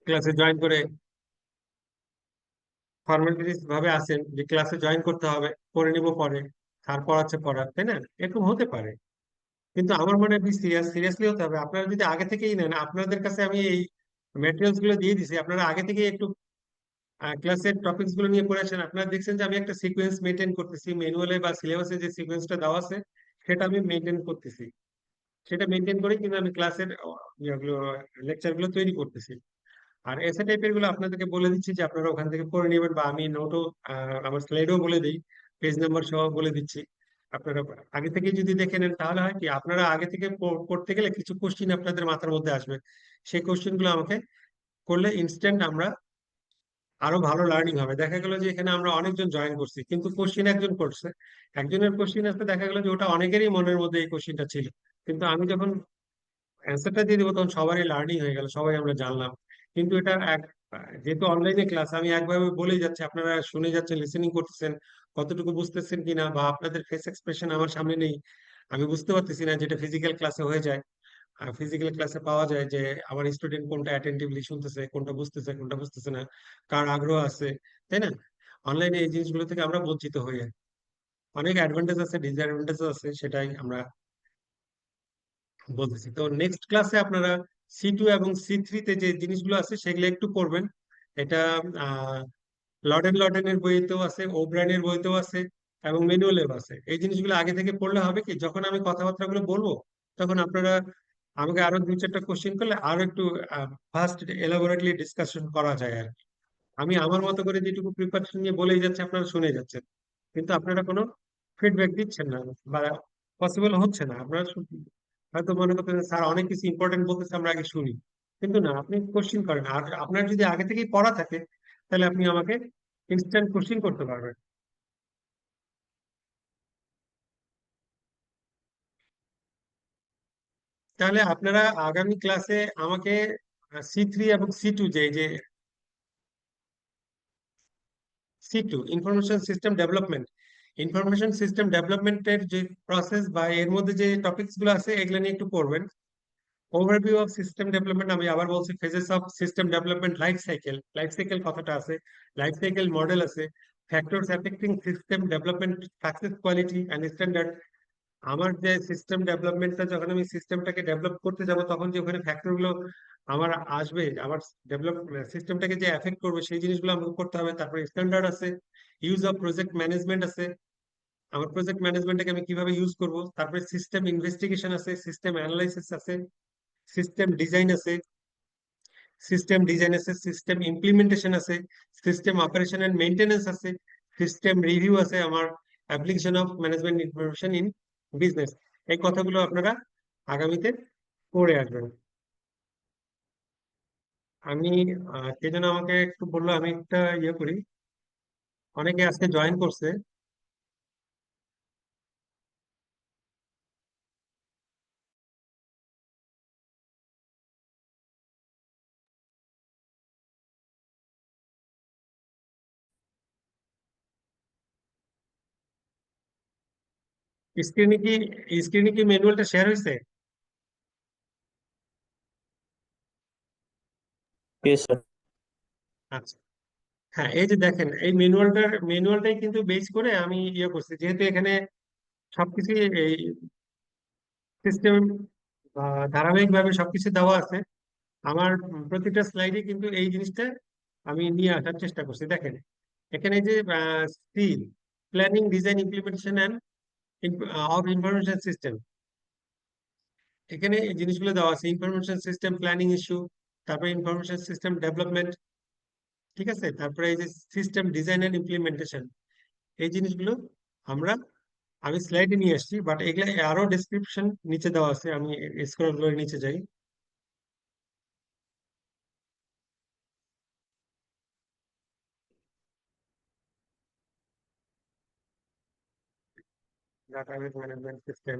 ক্লাসে জয়েন করে ফর্মালিটিস ভাবে আছেন যে ক্লাসে জয়েন করতে হবে, করে নিব পরে, স্যার পড়াচ্ছে পড়ার, তাই না? এরকম হতে পারে। কিন্তু আমার মনে হয় সিরিয়াসলি হতে হবে। আপনারা যদি আগে থেকেই নেন, আপনাদের কাছে আমি এই ম্যাটেরিয়ালস গুলো দিয়ে দিছি, আপনারা আগে থেকে একটু ক্লাসের টপিকস গুলো নিয়ে পড়ে আসেন। আপনারা দেখছেন যে আমি একটা সিকোয়েন্স মেনটেন করতেছি, ম্যানুয়ালে বা সিলেবাসে যে সিকোয়েন্সটা দেওয়া আছে সেটা আমি মেনটেন করতেছি। সেটা মেনটেন করে কিন্তু আমি ক্লাসের লেকচার গুলো তৈরি করতেছি। আর এসে টাইপের গুলো আপনাদেরকে বলে দিচ্ছি যে আপনারা ওখান থেকে পড়ে নেবেন, বা আমি নোটও আমার স্লাইডও বলে দিই, পেজ নাম্বার সহ বলে দিচ্ছি। আপনারা আগে থেকে যদি দেখে নেন, তাহলে হয় কি, আপনারা আগে থেকে পড়তে গেলে কিছু কোশ্চিন আপনাদের মাথার মধ্যে আসবে। সেই কোশ্চিন গুলো আমাকে করলে ইনস্ট্যান্ট আমরা আরো ভালো লার্নিং হবে। দেখা গেল যে এখানে আমরা অনেকজন জয়েন করছি, কিন্তু কোশ্চিন একজন করছে, একজনের কোশ্চিন আসতে দেখা গেল যে ওটা অনেকেরই মনের মধ্যে এই কোশ্চিনটা ছিল, কিন্তু আমি যখন অ্যান্সারটা দিয়ে দিবো তখন সবারই লার্নিং হয়ে গেল, সবাই আমরা জানলাম। কিন্তু এটা যেহেতু অনলাইনে ক্লাস, আমি একভাবে বলেই যাচ্ছি, আপনারা শুনে যাচ্ছেন, লিসেনিং করতেছেন, কতটুকু বুঝতেছেন কিনা, বা আপনাদের ফেস এক্সপ্রেশন আমার সামনে নেই, আমি বুঝতে পারতেছি না, যেটা ফিজিক্যাল ক্লাসে হয়ে যায়। ফিজিক্যাল ক্লাসে পাওয়া যায় যে আমার স্টুডেন্ট কোনটা অ্যাটেন্টিভলি শুনতেছে, কোনটা বুঝতেছে, কোনটা বুঝতেছে না, কার আগ্রহ আছে, তাই না? অনলাইনে এই জিনিসগুলো থেকে আমরা বঞ্চিত হই। অনেক অ্যাডভান্টেজ আছে, ডিসঅ্যাডভান্টেজ আছে, সেটাই আমরা বলতেছি। তো নেক্সট ক্লাসে আপনারা C2 এবং C3 তে যে জিনিসগুলো আছে সেগুলো একটু পড়বেন। এটা আহ লডেনের বইতেও আছে, ওব্রায়নের বইতেও আছে, এবং ম্যানুয়ালেও আছে। এই জিনিসগুলো আগে থেকে পড়লে হবে কি, যখন আমি কথাবার্তাগুলো বলবো, তখন আপনারা আমাকে আরো দুই চারটা কোশ্চেন করলে আরো একটু ফার্স্ট এলাবোরেটলি ডিসকাশন করা যায় আর কি। আমি আমার মতো করে যেটুকু প্রিপারেশন নিয়ে বলেই যাচ্ছি, আপনারা শুনে যাচ্ছেন, কিন্তু আপনারা কোনো ফিডব্যাক দিচ্ছেন না, বা পসিবল হচ্ছে না। আপনারা হয়তো মনে করতেন স্যার অনেক কিছু ইম্পর্টেন্ট বলতেছে, আমরা আগে শুনি, কিন্তু না, আপনি কোশ্চিন করেন। আর আপনার যদি আগে থেকেই পড়া থাকে, তাহলে আপনি আমাকে ইনস্ট্যান্ট কোশ্চিন করতে পারবেন। তাহলে আপনারা আগামী ক্লাসে আমাকে C3 এবং C2, C2 ইনফরমেশন সিস্টেম ডেভেলপমেন্টের যে প্রসেস বা এর মধ্যে যে টপিকস গুলো আছে, এগুলো নিয়ে একটু পড়বেন। ওভারভিউ অফ সিস্টেম ডেভেলপমেন্ট, আমি আবার বলছি, phases of system development life cycle, কথাটা আছে, লাইফ সাইকেল মডেল আছে, factors affecting system development success quality and standard. আমার যে সিস্টেম ডেভেলপমেন্টটা, যখন আমি সিস্টেমটাকে ডেভেলপ করতে যাব, তখন যে ওখানে ফ্যাক্টর গুলো আমার আসবে, আমার ডেভেলপ সিস্টেমটাকে যে এফেক্ট করবে, সেই জিনিসগুলো আমাকে করতে হবে। তারপরে স্ট্যান্ডার্ড আছে, ইউজ অফ প্রজেক্ট ম্যানেজমেন্ট আছে, আমার প্রজেক্ট ম্যানেজমেন্টটাকে আমি কিভাবে ইউজ করব। তারপরে সিস্টেম ইনভেস্টিগেশন আছে, সিস্টেম অ্যানালাইসিস আছে, সিস্টেম ডিজাইন আছে, সিস্টেম ইমপ্লিমেন্টেশন আছে, সিস্টেম অপারেশন এন্ড মেইনটেনেন্স আছে, সিস্টেম রিভিউ আছে, আমার application of management information in business. এই কথাগুলো আপনারা আগামীতে পড়ে আসবেন। আমি কে যেন আমাকে একটু বললো, আমি একটা ইয়ে করি। অনেকে আজকে জয়েন করছে। স্ক্রিনে কি স্ক্রিনে কি ম্যানুয়ালটা শেয়ার হয়েছে? Yes, sir. আচ্ছা, হ্যাঁ, এই যে দেখেন, এই ম্যানুয়ালটাই কিন্তু বেস করে আমি ইয়ে করছি, যেহেতু এখানে সবকিছু এই সিস্টেম ধারাবাহিক ভাবে সবকিছু দেওয়া আছে। আমার প্রতিটা স্লাইডে কিন্তু এই জিনিসটা আমি নিয়ে আসার চেষ্টা করছি। দেখেন, এখানে যে C, planning design implementation and of information system, এখানে এই জিনিসগুলো দেওয়া আছে। ইনফরমেশন সিস্টেম প্ল্যানিং ইস্যু, তারপরে ইনফরমেশন সিস্টেম ডেভেলপমেন্ট, ঠিক আছে। তারপরে এই যে সিস্টেম ডিজাইন অ্যান্ড ইমপ্লিমেন্টেশন, এই জিনিসগুলো আমরা আমি স্লাইডে নিয়ে আসছি, বাট এগুলা আরো ডেসক্রিপশন নিচে দেওয়া আছে। আমি স্ক্রল করে নিচে যাই। ডাটাবেস ম্যানেজমেন্ট সিস্টেম,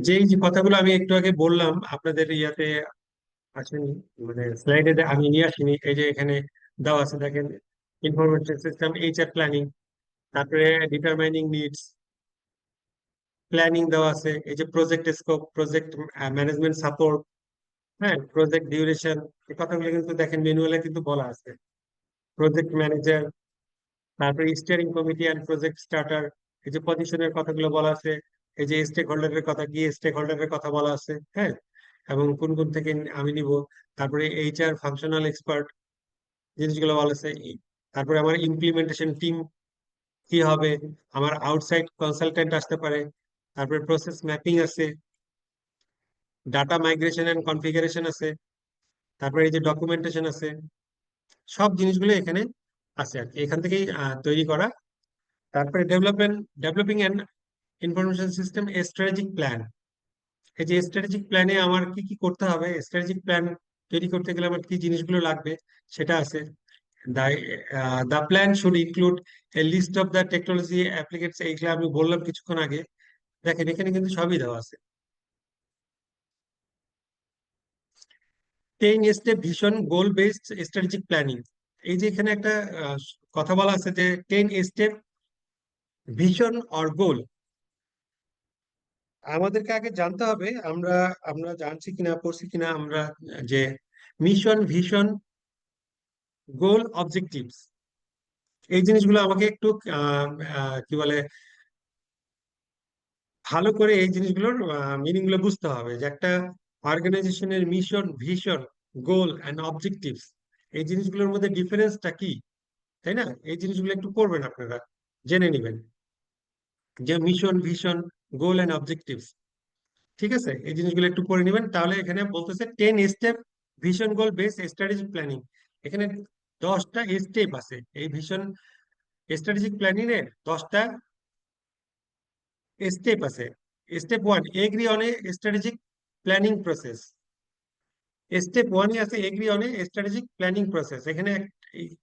যেই যে কথাগুলো আমি একটু আগে বললাম আপনাদের ইয়াতে আসেনি, মানে স্লাইডে আমি নিয়ে আসিনি। এই যে এখানে দেওয়া আছে, দেখেন, ইনফরমেশন সিস্টেম, এইচআর প্ল্যানিং, তারপরে ডিটারমাইনিং নিডস, প্ল্যানিং দেওয়া আছে। এই যে project scope, project management support, হ্যাঁ, প্রজেক্ট ডিউরেশন, এই কথাগুলো কিন্তু দেখেন ম্যানুয়ালে কিন্তু বলা আছে। প্রজেক্ট ম্যানেজার, তারপরে steering committee and project starter, এই যে পজিশনের কথাগুলো বলা আছে। এই যে স্টেক হোল্ডারের কথা, কি স্টেক হোল্ডারের কথা বলা আছে, হ্যাঁ, এবং কোন কোন থেকে আমি নিব। তারপরে এইচআর ফাংশনাল এক্সপার্ট, জিনিসগুলো বলা আছে। তারপরে আমার ইমপ্লিমেন্টেশন টিম কি হবে, আমার আউটসাইড কনসালটেন্ট আসতে পারে। তারপরে প্রসেস ম্যাপিং আছে, ডাটা মাইগ্রেশন এন্ড কনফিগারেশন আছে, তারপরে এই যে ডকুমেন্টেশন আছে। সব জিনিসগুলো এখানে আছে আর কি, এখান থেকেই তৈরি করা। তারপরে developing and information system strategic plan, এই যে স্ট্র্যাটেজিক প্ল্যানে আমার কি কি করতে হবে, স্ট্র্যাটেজিক প্ল্যান তৈরি করতে গেলে আমার কি জিনিসগুলো লাগবে, সেটা আছে। The the plan should include a list of the technology applicants, এইগুলো আমি বললাম কিছুক্ষণ আগে। দেখেন, এখানে কিন্তু সবই দেওয়া আছে। 10 স্টেপ ভিশন গোল বেসড স্ট্র্যাটেজিক প্ল্যানিং, এই যে এখানে একটা আহ, কথা বলা আছে যে 10 স্টেপ ভিশন অর গোল। আমাদেরকে আগে জানতে হবে আমরা আমরা জানছি কিনা, পড়ছি কিনা আমরা, যে মিশন, ভিশন, গোল, অবজেক্টিভস, এই জিনিসগুলো আমাকে একটু কি বলে, ভালো করে এই জিনিসগুলোর মিনিং গুলো বুঝতে হবে, যে একটা অর্গানাইজেশনের mission, vision, goal and objectives, এই জিনিসগুলোর মধ্যে ডিফারেন্সটা কি, তাই না? এই জিনিসগুলো একটু পড়বেন আপনারা, জেনে নেবেন যে mission, vision, goal and objectives, ঠিক আছে। এই জিনিসগুলো একটু পড়ে নেবেন, তাহলে এখানে বলতেছে 10 স্টেপ ভিশন গোল বেস স্ট্র্যাটেজিক প্ল্যানিং। এখানে 10টা স্টেপ আছে এই ভিশন স্ট্র্যাটেজিক প্ল্যানিং এর, 10টা স্টেপ আছে। Step 1, agri on a strategic planning process. Step 1 আছে agri on a strategic planning process. এখানে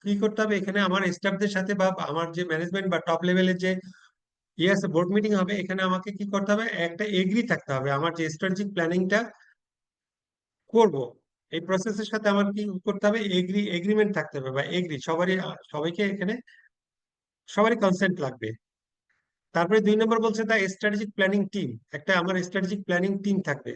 কি করতে হবে, এখানে আমার স্টাফদের সাথে বা আমার যে ম্যানেজমেন্ট বা টপ লেভেলের যে ইয়েস, বোর্ড মিটিং হবে। এখানে আমাকে কি করতে হবে, একটা এগ্রি থাকতে হবে আমার যে স্ট্র্যাটেজিক প্ল্যানিংটা করব, এই প্রসেসের সাথে আমার কি করতে হবে, এগ্রিমেন্ট থাকতে হবে বা এগ্রি, সবাইকে এখানে সবারই কনসেন্ট লাগবে। তারপরে 2 নম্বর বলছে দা স্ট্র্যাটেজিক প্ল্যানিং টিম, একটা আমার স্ট্র্যাটেজিক প্ল্যানিং টিম থাকবে।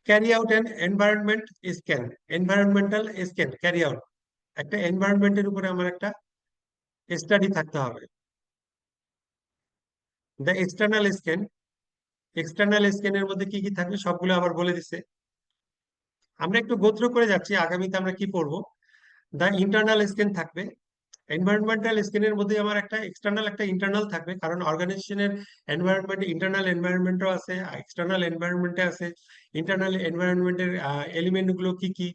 Carry out an environment scan, environmental scan carry out, একটা এনভায়রনমেন্টের উপরে আমার একটা স্টাডি থাকতে হবে। দ্য এক্সটার্নাল স্ক্যান, এক্সটার্নাল স্ক্যানের মধ্যে কি কি থাকবে সবগুলো আবার বলে দিছে। আমরা একটু গোত্র করে যাচ্ছি, আগামীতে আমরা কি পড়বো। দ্য ইন্টারনাল স্ক্যান থাকবে, এনভায়রনমেন্টাল স্ক্যানের মধ্যে আমার একটা এক্সটার্নাল একটা ইন্টারনাল থাকবে, কারণ অর্গানাইজেশনের এনভায়রনমেন্ট, ইন্টারনাল এনভায়রনমেন্টও আছে, এক্সটার্নাল এনভায়রনমেন্টে আছে। ইন্টারনাল এনভায়রনমেন্টের এলিমেন্ট গুলো কি কি,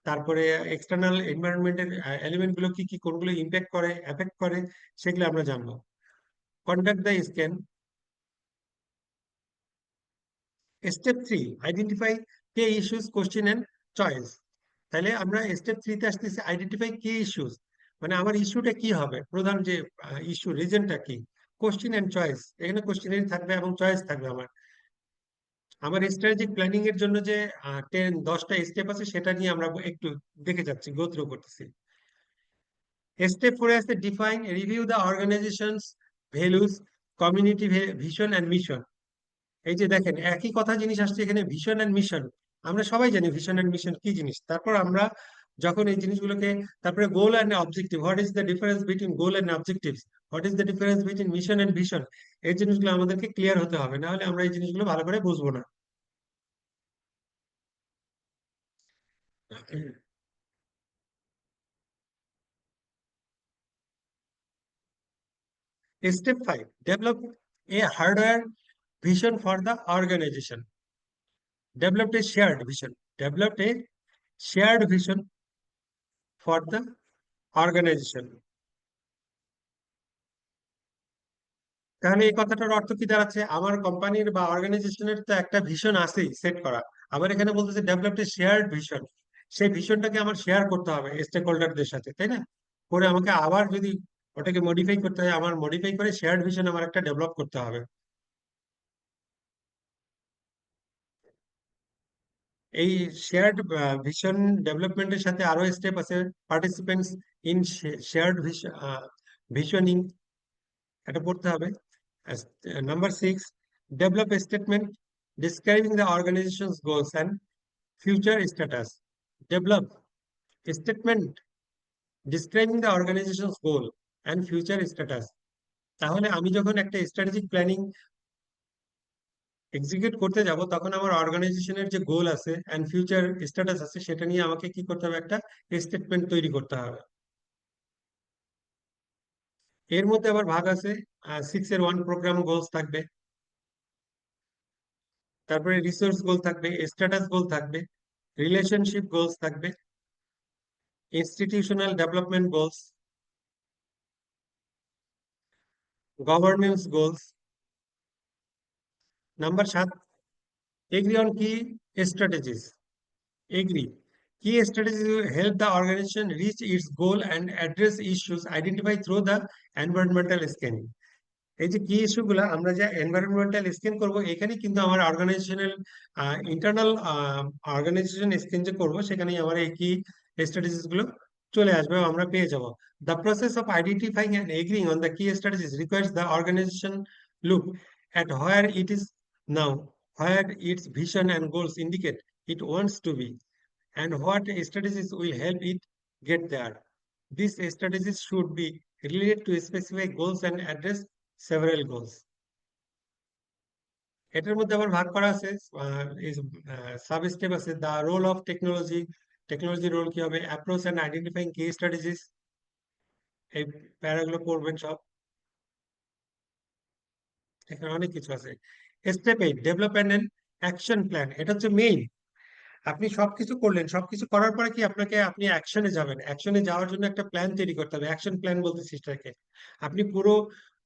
তারপরে এক্সটার্নাল এনভায়রনমেন্টের এলিমেন্ট গুলো কি কি, কোনগুলো ইম্প্যাক্ট করে এফেক্ট করে, সেগুলো আমরা জানবো। Conduct the scan. Step 3, identify key issues, question and choice. তাহলে আমরা স্টেপ 3 তে আসতেছি, আইডেন্টিফাই কে ইস্যুস, মানে আমার ইস্যুটা কি হবে, প্রধান যে ইস্যু রিজনটা কি। কোশ্চেন এন্ড চয়েস, এখানে কোশ্চেনারি থাকবে এবং চয়েস থাকবে। আমার আমার স্ট্র্যাটেজিক প্ল্যানিং এর জন্য যে 10টা স্টেপ আছে সেটা নিয়ে আমরা একটু দেখে যাচ্ছি, গো থ্রু করতেছি। স্টেপ 4 আছে define review the organization's values, community vision and mission. এই যে দেখেন একই কথা জিনিস আসছে এখানে, ভিশন এন্ড মিশন। আমরা সবাই জানি ভিশন এন্ড মিশন কি জিনিস। তারপর আমরা যখন এই জিনিসগুলোকে, তারপরে goal and objective, what is the difference between goal and objectives, what is the difference between mission and vision, এই জিনিসগুলো আমাদেরকে ক্লিয়ার হতে হবে, না হলে আমরা এই জিনিসগুলো ভালো করে বুঝবো না। Step 5, develop a hardware vision for the organization. Developed a shared vision. Developed a shared vision for the organization. তাহলে এই কথাটার অর্থ কি দাঁড়াচ্ছে, আমার কোম্পানির বা অর্গানাইজেশনের তো একটা ভিশন আছেই সেট করা, আবার এখানে বলতেছে ডেভেলপড এ শেয়ার্ড ভিশন, সেই ভিশনটাকে আমার শেয়ার করতে হবে স্টেক হোল্ডারদের সাথে, তাই না? করে আমাকে আবার যদি ওটাকে মডিফাই করতে হয়, আমার মডিফাই করে শেয়ার্ড ভিশন আমার একটা ডেভেলপ করতে হবে। এই শেয়ার্ড ভিশন ডেভেলপমেন্টের সাথে আরো স্টেপ আছে, পার্টিসিপেন্টস ইন শেয়ার্ড ভিশনিং, এটা পড়তে হবে। Number 6, develop statement describing the organization's goals and future status. Develop statement describing the organization's goal and future status. তাহলে আমি যখন একটা স্ট্র্যাটেজিক প্ল্যানিং এক্সিকিউট করতে যাব, তখন আমার অর্গানাইজেশনের যে গোল আছে অ্যান্ড ফিউচার স্ট্যাটাস আছে, সেটা নিয়ে আমাকে কি করতে হবে, একটা স্টেটমেন্ট তৈরি করতে হবে। এর মধ্যে আবার ভাগ আছে, 6-এর 1 প্রোগ্রাম গোলস থাকবে, তারপরে রিসোর্স গোল থাকবে, স্ট্যাটাস গোল থাকবে, রিলেশনশিপ গোলস থাকবে, institutional development goals, governance goals. Number 7, agri on কি স্ট্র্যাটেজিস। এগ্রি কি strategies will help the organization reach its goal and address issues identified through the environmental scanning. এই যে কি ইস্যুগুলো আমরা যে এনভায়রনমেন্টাল স্ক্যান করব, এখানে কিন্তু আমার অর্গানাইজেশনাল ইন্টারনাল অর্গানাইজেশন স্ক্যান যে করবো, সেখানেই আমার এই কি স্ট্র্যাটেজিস গুলো চলে আসবে, আমরা পেয়ে যাব। The process of identifying and agreeing on the key strategies requires the organization look at where it is now, where its vision and goals indicate it wants to be, and what strategies will help it get there. These strategies should be related to specific goals and address several goals. এটার মধ্যে আবার ভাগ করা আছে, sub step আছে, the role of technology, technology role কি হবে, approach and identifying key strategies, এই প্যারাগুলো পড়বেন সব। এখানে অনেক কিছু আছে। Step 8, development and action plan, এটা হচ্ছে মেইন। আপনি সবকিছু করলেন, সবকিছু করার পরে কি আপনি অ্যাকশনে যাবেন, অ্যাকশনে যাওয়ার জন্য একটা প্ল্যান তৈরি করতে হবে। অ্যাকশন প্ল্যান বলতে সেটাকে, আপনি পুরো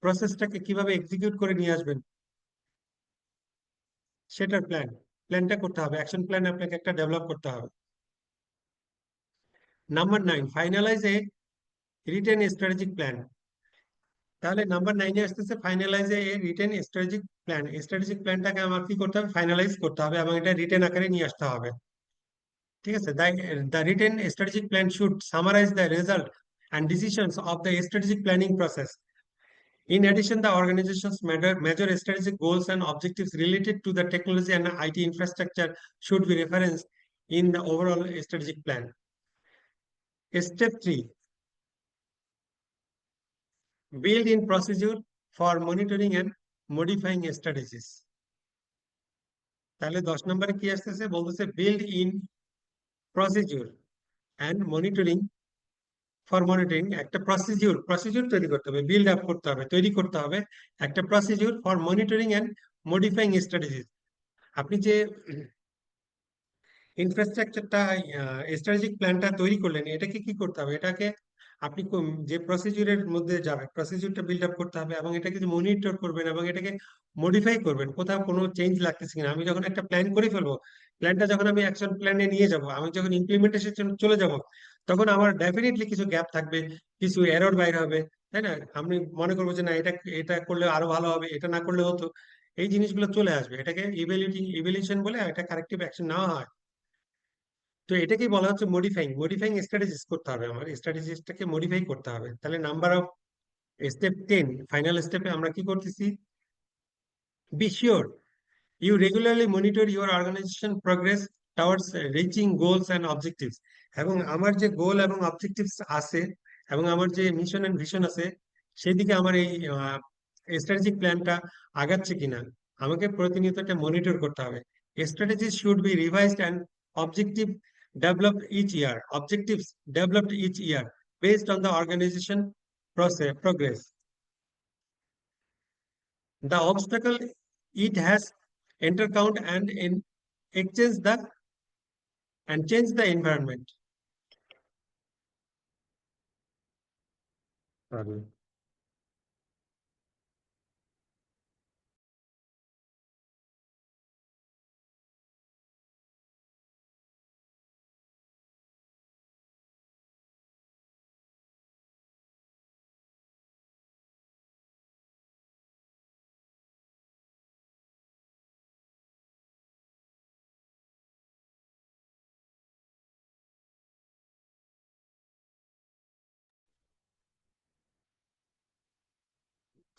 প্রসেসটাকে কিভাবে এক্সিকিউট করে নিয়ে আসবেন সেটার প্ল্যানটা করতে হবে, অ্যাকশন প্ল্যান আপনাকে একটা ডেভেলপ করতে হবে। Number 9, finalize a written strategic plan. তাহলে নাম্বার 9-এ আসতেছে finalize a written strategic plan. Strategic প্ল্যানটাকে আমার কি করতে হবে? ফাইনালাইজ করতে হবে এবং এটা রিটেন আকারে নিয়ে আসতে হবে। ঠিক আছে, the written strategic plan should summarize the result and decisions of the strategic planning process. In addition, the organization's major strategic goals and objectives related to the technology and IT infrastructure should be referenced in the overall strategic plan. Step 3, build in procedure for monitoring and modifying strategies. তাহলে 10 নম্বরে কি আসতেছে? বলতেছে build in procedure and monitoring for monitoring, একটা procedure তৈরি করতে হবে, build up করতে হবে, তৈরি করতে হবে একটা procedure for monitoring and modifying strategies. আপনি যে ইনফ্রাস্ট্রাকচারটা স্ট্র্যাটেজিক প্ল্যানটা তৈরি করলেন, এটাকে কি করতে হবে? এটাকে আপনি যে প্রসিডিউরের মধ্যে যাবে, প্রসিডিউরটা বিল্ড আপ করতে হবে এবং এটাকে যে মনিটর করবেন এবং এটাকে মডিফাই করবেন, কোথাও কোনো চেঞ্জ লাগতেছে কিনা। আমি যখন একটা প্ল্যান করে ফেলবো, প্ল্যানটা যখন আমি অ্যাকশন প্ল্যানে নিয়ে যাব, আমি যখন ইমপ্লিমেন্টেশন চলে যাব, তখন আমার ডেফিনেটলি কিছু গ্যাপ থাকবে, কিছু এরর বাইর হবে, তাই না? আমি মনে করবো যে না, এটা এটা করলে আরো ভালো হবে, এটা না করলে হতো। এই জিনিসগুলো চলে আসবে, এটাকে ইভ্যালুয়েশন বলে, এটা কারেক্টিভ অ্যাকশন নেওয়া হয়। তো এটাকেই বলা হচ্ছে মডিফাইং স্ট্র্যাটেজিস করতে হবে, আমার স্ট্র্যাটেজিসটাকে মডিফাই করতে হবে। তাহলে নাম্বার অফ স্টেপ 10, ফাইনাল স্টেপে আমরা কি করতেছি? Be sure you regularly monitor your organization progress towards reaching goals and objectives. এবং আমার যে গোল এবং অবজেক্টিভস আছে এবং আমার যে মিশন এন্ড ভিশন আছে, সেদিকে আমার এই স্ট্র্যাটেজিক প্ল্যানটা আগাচ্ছে কিনা আমাকে প্রতিনিয়ত একটা মনিটর করতে হবে। Strategies should be revised and objective developed each year, objectives developed each year based on the organization progress. The obstacle it has encountered and exchange the and change the environment. Pardon.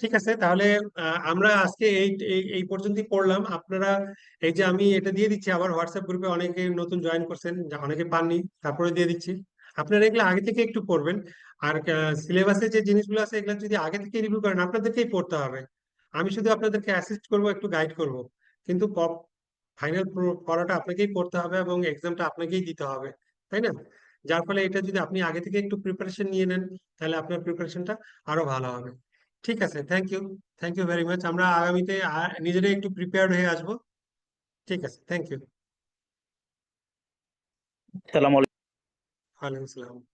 ঠিক আছে, তাহলে আমরা আজকে এই এই এই পর্যন্তই পড়লাম। আপনারা এই যে আমি এটা দিয়ে দিচ্ছি, আবার হোয়াটসঅ্যাপ গ্রুপে অনেকে নতুন জয়েন করছেন, অনেকে পাননি, তারপরে দিয়ে দিচ্ছি। আপনারা এগুলো আগে থেকে একটু পড়বেন। আর সিলেবাসে যে জিনিসগুলো আছে, এগুলো যদি আগে থেকে রিভিউ করেন, আপনাদেরকেই পড়তে হবে। আমি শুধু আপনাদেরকে অ্যাসিস্ট করব, একটু গাইড করব, কিন্তু ফাইনাল পড়াটা আপনাকেই করতে হবে এবং এক্সামটা আপনাকেই দিতে হবে, তাই না? যার ফলে এটা যদি আপনি আগে থেকে একটু প্রিপারেশন নিয়ে নেন, তাহলে আপনার প্রিপারেশনটা আরো ভালো হবে। ঠিক আছে, থ্যাংক ইউ ভেরি মাচ। আমরা আগামীতে নিজেরাই একটু প্রিপেয়ার্ড হয়ে আসবো। ঠিক আছে, থ্যাংক ইউ। সালাম ওয়ালাইকুম আসসালাম।